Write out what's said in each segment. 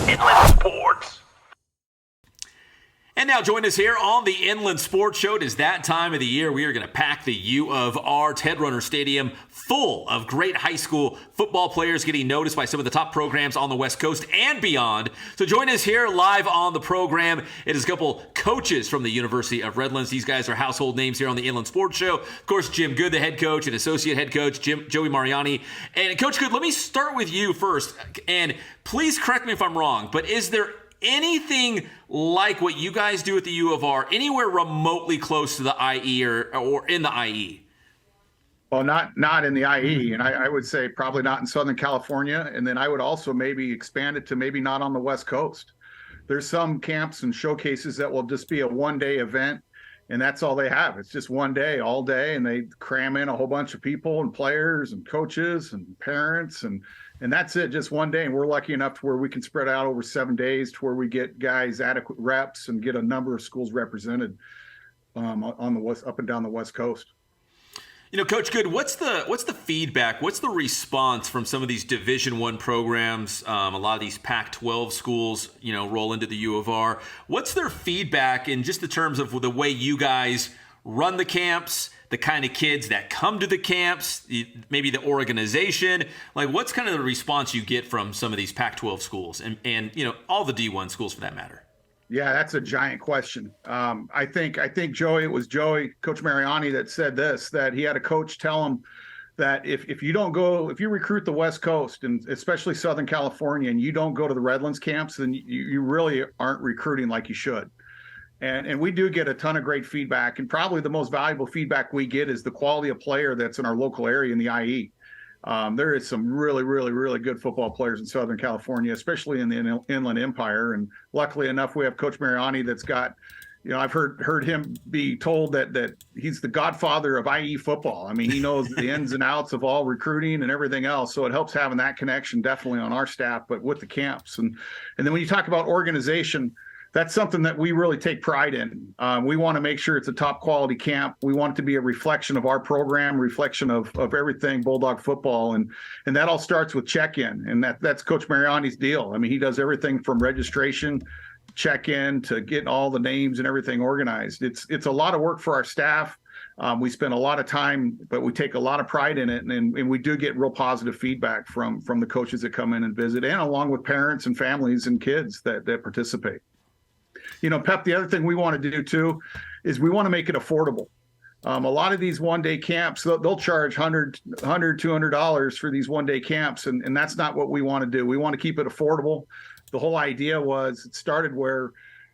Inland Sports. And now join us here on the Inland Sports Show. It is that time of the year. We are going to pack the U of R Ted Runner Stadium full of great high school football players getting noticed by some of the top programs on the West Coast and beyond. So join us here live on the program. It is a couple coaches from the University of Redlands. These guys are household names here on the Inland Sports Show. Of course, Jim Good, the head coach, and associate head coach, Joey Mariani. And Coach Good, let me start with you first. And please correct me if I'm wrong, but is there anything like what you guys do at the U of R anywhere remotely close to the IE or in the IE? Well, not in the IE, and I would say probably not in Southern California. And then I would also maybe expand it to maybe not on the West Coast. There's some camps and showcases that will just be a one-day event, and that's all they have. It's just one day, all day, and they cram in a whole bunch of people and players and coaches and parents, and that's it, just one day. And we're lucky enough to where we can spread out over 7 days to where we get guys adequate reps and get a number of schools represented on the west, up and down the West Coast. You know, Coach Good, what's the feedback? What's the response from some of these Division I programs? A lot of these Pac-12 schools, roll into the U of R. What's their feedback in just the terms of the way you guys run the camps, the kind of kids that come to the camps, maybe the organization? Like, what's kind of the response you get from some of these Pac-12 schools and all the D1 schools for that matter? Yeah, that's a giant question. I think Joey, it was Joey, Coach Mariani, that said this, that he had a coach tell him that if you recruit the West Coast and especially Southern California and you don't go to the Redlands camps, then you really aren't recruiting like you should. And we do get a ton of great feedback, and probably the most valuable feedback we get is the quality of player that's in our local area in the IE. There is some really, really, really good football players in Southern California, especially in the Inland Empire. And luckily enough, we have Coach Mariani that's got, I've heard him be told that he's the godfather of IE football. I mean, he knows the ins and outs of all recruiting and everything else. So it helps having that connection definitely on our staff, but with the camps. And then when you talk about organization, that's something that we really take pride in. We want to make sure it's a top quality camp. We want it to be a reflection of our program, reflection of everything Bulldog football. And that all starts with check-in. And that's Coach Mariani's deal. I mean, he does everything from registration, check-in, to getting all the names and everything organized. It's a lot of work for our staff. We spend a lot of time, but we take a lot of pride in it. And we do get real positive feedback from the coaches that come in and visit, and along with parents and families and kids that participate. Pep, the other thing we want to do too is we want to make it affordable. A lot of these one-day camps, they'll charge $200 for these one-day camps, and that's not what we want to do. We want to keep it affordable. The whole idea was, it started where,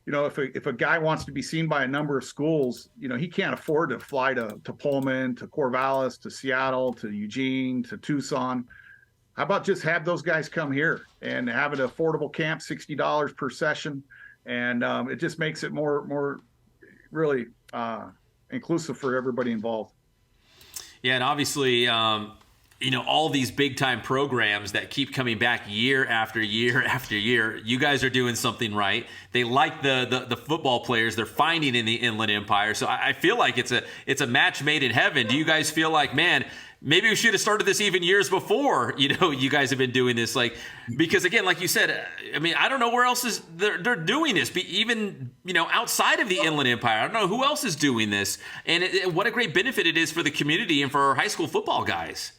if a guy wants to be seen by a number of schools, he can't afford to fly to Pullman, to Corvallis, to Seattle, to Eugene, to Tucson. How about just have those guys come here and have an affordable camp, $60 per session? And it just makes it more really inclusive for everybody involved. Yeah, and obviously, all these big-time programs that keep coming back year after year after year, you guys are doing something right. They like the football players they're finding in the Inland Empire. So I feel like it's a match made in heaven. Do you guys feel like, man, maybe we should have started this even years before, you guys have been doing this? Because again, like you said, I mean, I don't know where else they're doing this, even, outside of the Inland Empire. I don't know who else is doing this. And what a great benefit it is for the community and for our high school football guys.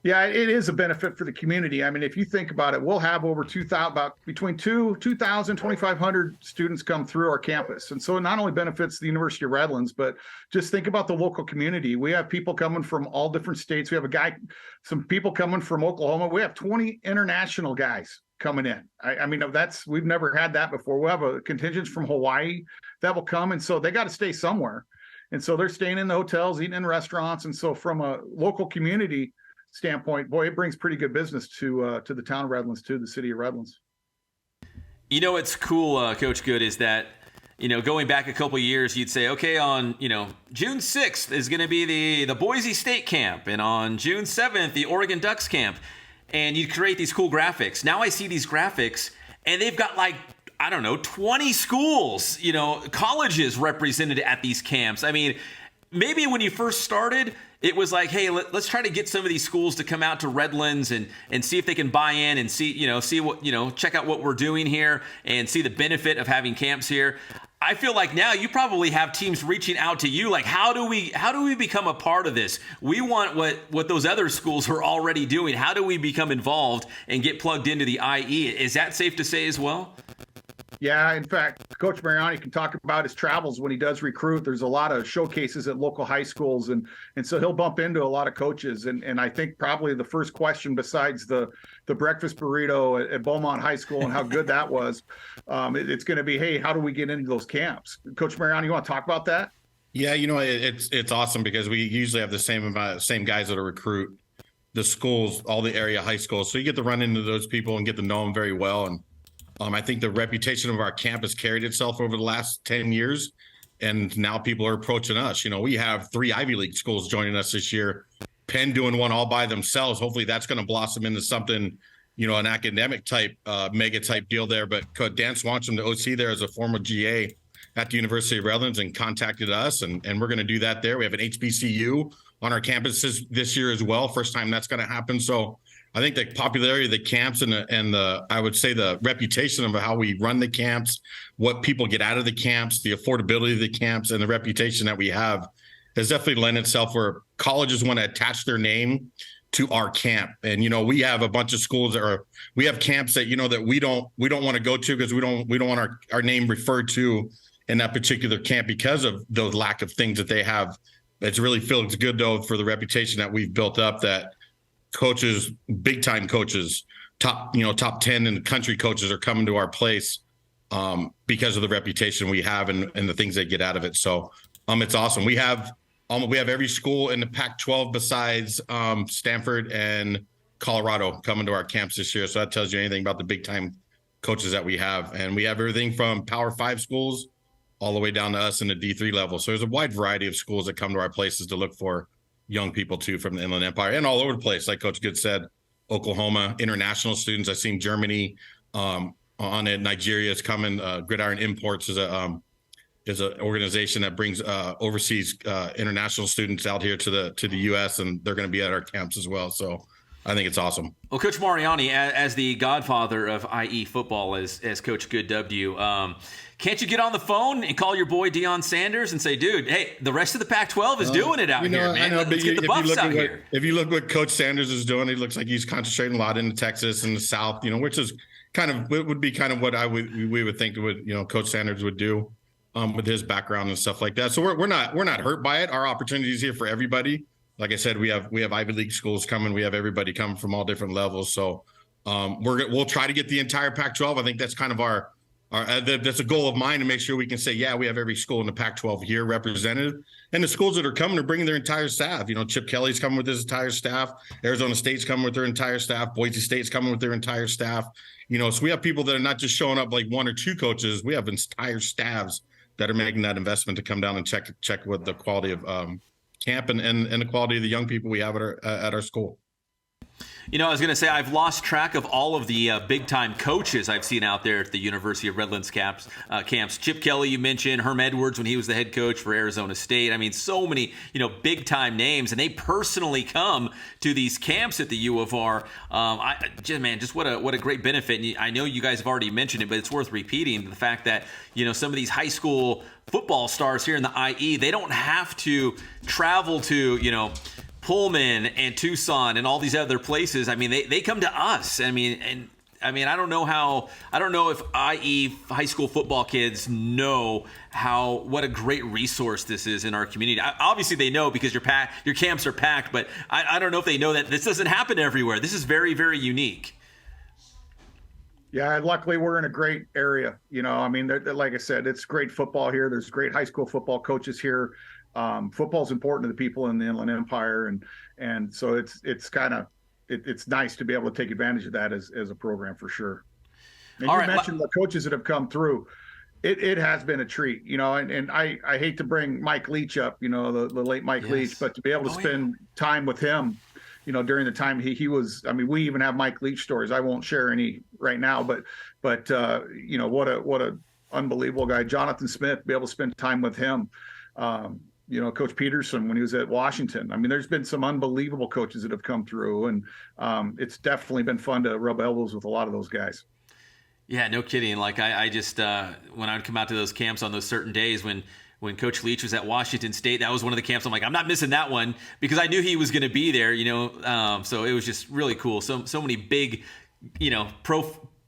Yeah, it is a benefit for the community. I mean, if you think about it, we'll have over 2,000, between 2,000, 2,500 students come through our campus. And so it not only benefits the University of Redlands, but just think about the local community. We have people coming from all different states. We have some people coming from Oklahoma. We have 20 international guys coming in. I mean, we've never had that before. We'll have a contingent from Hawaii that will come. And so they got to stay somewhere. And so they're staying in the hotels, eating in restaurants. And so from a local community standpoint, boy, it brings pretty good business to the town of Redlands, to the city of Redlands. It's cool, Coach Good, is that, going back a couple of years, you'd say, okay, on, June 6th is going to be the Boise State camp, and on June 7th, the Oregon Ducks camp, and you create these cool graphics. Now I see these graphics, and they've got 20 schools, colleges represented at these camps. I mean, maybe when you first started, it was like, hey, let's try to get some of these schools to come out to Redlands and see if they can buy in and see what, check out what we're doing here and see the benefit of having camps here. I feel like now you probably have teams reaching out to you like, how do we become a part of this? We want what those other schools are already doing. How do we become involved and get plugged into the IE? Is that safe to say as well? Yeah, in fact, Coach Mariani can talk about his travels when he does recruit. There's a lot of showcases at local high schools, and so he'll bump into a lot of coaches. And I think probably the first question, besides the breakfast burrito at Beaumont High School and how good that was, it's going to be, hey, how do we get into those camps? Coach Mariani, you want to talk about that? Yeah, it's awesome because we usually have the same guys that recruit the schools, all the area high schools. So you get to run into those people and get to know them very well. And I think the reputation of our camp has carried itself over the last 10 years, and now people are approaching us. We have 3 Ivy League schools joining us this year, Penn doing one all by themselves. Hopefully that's going to blossom into something, an academic type, mega type deal there. But Dan Swanson, the OC there, is a former GA at the University of Redlands and contacted us, and we're going to do that there. We have an HBCU on our campuses this year as well. First time that's going to happen. So I think the popularity of the camps and I would say the reputation of how we run the camps, what people get out of the camps, the affordability of the camps, and the reputation that we have has definitely lent itself where colleges want to attach their name to our camp. And we have a bunch of schools we have camps that that we don't want to go to because we don't want our name referred to in that particular camp because of the lack of things that they have. It really feels good though for the reputation that we've built up, that coaches, big time coaches, top 10 in the country coaches are coming to our place because of the reputation we have and the things they get out of it. So it's awesome. We have every school in the Pac-12 besides Stanford and Colorado coming to our camps this year. So that tells you anything about the big time coaches that we have. And we have everything from Power 5 schools all the way down to us in the D3 level. So there's a wide variety of schools that come to our places to look for young people too from the Inland Empire and all over the place. Like Coach Good said, Oklahoma, international students. I've seen Germany on it. Nigeria is coming. Gridiron Imports is an organization that brings overseas international students out here to the U.S. and they're going to be at our camps as well. So I think it's awesome. Well, Coach Mariani, as the godfather of IE football, as Coach Good W, can't you get on the phone and call your boy Deion Sanders and say, dude, hey, the rest of the Pac-12 is doing it out here, man. Let's get the Buffs out here. If you look what Coach Sanders is doing, it looks like he's concentrating a lot into Texas and the South, which is would be kind of what we would think Coach Sanders would do with his background and stuff like that. So we're not hurt by it. Our opportunity is here for everybody. Like I said, we have Ivy League schools coming. We have everybody coming from all different levels. So we'll try to get the entire Pac-12. I think that's kind of that's a goal of mine to make sure we can say, yeah, we have every school in the Pac-12 here represented. And the schools that are coming are bringing their entire staff. Chip Kelly's coming with his entire staff. Arizona State's coming with their entire staff. Boise State's coming with their entire staff. So we have people that are not just showing up like 1 or 2 coaches. We have entire staffs that are making that investment to come down and check with the quality of camp and the quality of the young people we have at our school. I was going to say I've lost track of all of the big-time coaches I've seen out there at the University of Redlands camps. Chip Kelly, you mentioned, Herm Edwards when he was the head coach for Arizona State. I mean, so many, big-time names, and they personally come to these camps at the U of R. Just what a great benefit. And I know you guys have already mentioned it, but it's worth repeating the fact that, some of these high school football stars here in the IE, they don't have to travel to, Pullman and Tucson and all these other places. I mean, they come to us. I mean, I don't know if IE high school football kids know what a great resource this is in our community. Obviously they know because your camps are packed, but I don't know if they know that this doesn't happen everywhere. This is very, very unique. Yeah, luckily we're in a great area. Like I said, it's great football here. There's great high school football coaches here. Football is important to the people in the Inland Empire, and so it's nice to be able to take advantage of that as a program for sure. And you mentioned the coaches that have come through. It has been a treat, and I hate to bring Mike Leach up, the late Mike Leach, but to be able to spend time with him, during the time he was. I mean, we even have Mike Leach stories. I won't share any right now, but what a unbelievable guy, Jonathan Smith. Be able to spend time with him. Coach Peterson when he was at Washington. I mean, there's been some unbelievable coaches that have come through, and it's definitely been fun to rub elbows with a lot of those guys. Yeah, no kidding. Like I just when I would come out to those camps on those certain days when Coach Leach was at Washington State, that was one of the camps I'm like, I'm not missing that one because I knew he was going to be there, so it was just really cool. So many big,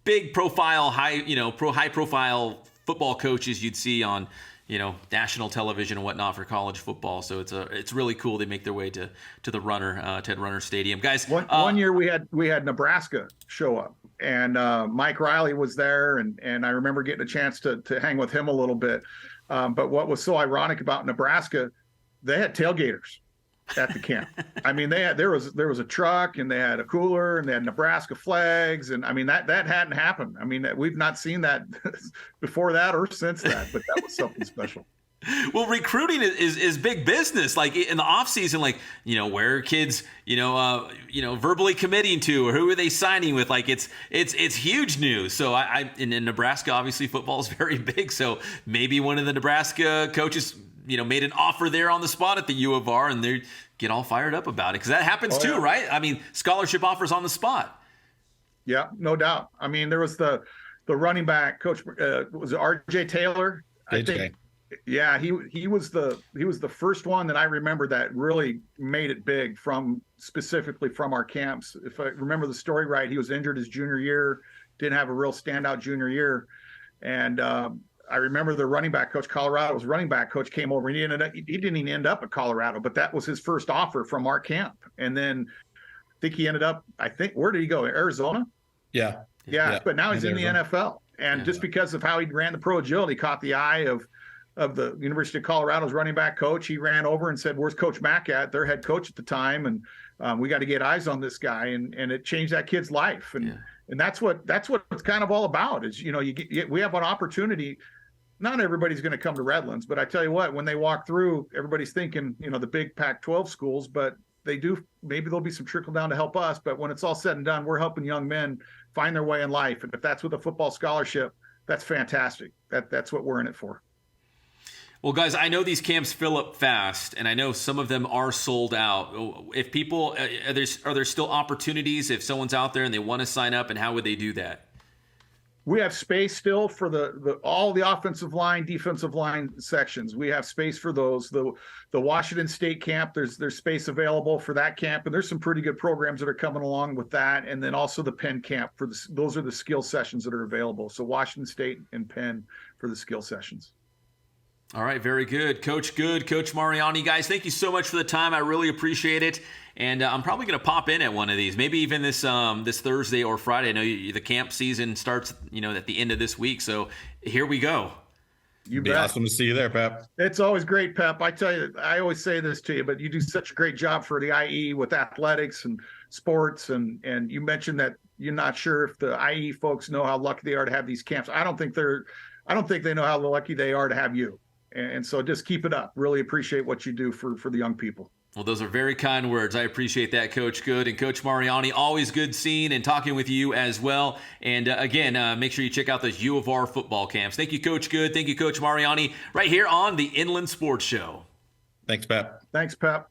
big profile, high profile football coaches you'd see on, national television and whatnot for college football. So it's really cool. They make their way to the Ted Runner Stadium. Guys, one year we had Nebraska show up, and Mike Riley was there, and I remember getting a chance to hang with him a little bit. But what was so ironic about Nebraska, they had tailgaters at the camp. I mean, there was a truck, and they had a cooler, and they had Nebraska flags, and I mean that hadn't happened. I mean, we've not seen that before that or since that, but that was something special. Well, recruiting is big business. Like in the off season, like where are kids verbally committing to, or who are they signing with? Like it's huge news. So in Nebraska, obviously football is very big. So maybe one of the Nebraska coaches made an offer there on the spot at the U of R, and they get all fired up about it because that happens too, yeah. Right? I mean, scholarship offers on the spot. Yeah, no doubt. I mean, there was the running back coach. Was it R.J. Taylor? I think. Yeah, he was the first one that I remember that really made it big specifically from our camps. If I remember the story right, he was injured his junior year, didn't have a real standout junior year, and I remember the running back coach, Colorado's running back coach, came over. He didn't even end up at Colorado, but that was his first offer from our camp. And then I think he ended up. Where did he go? Arizona. Yeah. But now he's in the NFL, and just because of how he ran the pro agility, caught the eye of the University of Colorado's running back coach. He ran over and said, "Where's Coach Mack at?" Their head coach at the time, and we got to get eyes on this guy, and it changed that kid's life, and that's what it's kind of all about. Is we have an opportunity. Not everybody's going to come to Redlands, but I tell you what, when they walk through, everybody's thinking the big Pac-12 schools, but maybe there'll be some trickle down to help us. But when it's all said and done, we're helping young men find their way in life, and if that's with a football scholarship, that's fantastic. That's what we're in it for. Well, guys, I know these camps fill up fast, and I know some of them are sold out. If people, are there still opportunities if someone's out there and they want to sign up, and how would they do that? We have space still for all the offensive line, defensive line sections. We have space for those. The Washington State camp, there's space available for that camp, and there's some pretty good programs that are coming along with that. And then also the Penn camp those are the skill sessions that are available. So Washington State and Penn for the skill sessions. All right, very good. Coach Good, Coach Mariani. Guys, thank you so much for the time. I really appreciate it. And I'm probably going to pop in at one of these, maybe even this Thursday or Friday. I know the camp season starts, at the end of this week. So here we go. You bet. Awesome to see you there, Pep. It's always great, Pep. I tell you, I always say this to you, but you do such a great job for the IE with athletics and sports. And you mentioned that you're not sure if the IE folks know how lucky they are to have these camps. I don't think they know how lucky they are to have you. And so just keep it up. Really appreciate what you do for the young people. Well, those are very kind words. I appreciate that, Coach Good. And Coach Mariani, always good seeing and talking with you as well. And again, make sure you check out those U of R football camps. Thank you, Coach Good. Thank you, Coach Mariani, right here on the Inland Sports Show. Thanks, Pep. Thanks, Pep.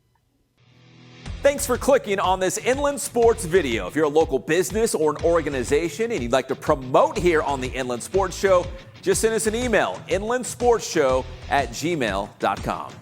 Thanks for clicking on this Inland Sports video. If you're a local business or an organization and you'd like to promote here on the Inland Sports Show, just send us an email, inlandsportshow@gmail.com.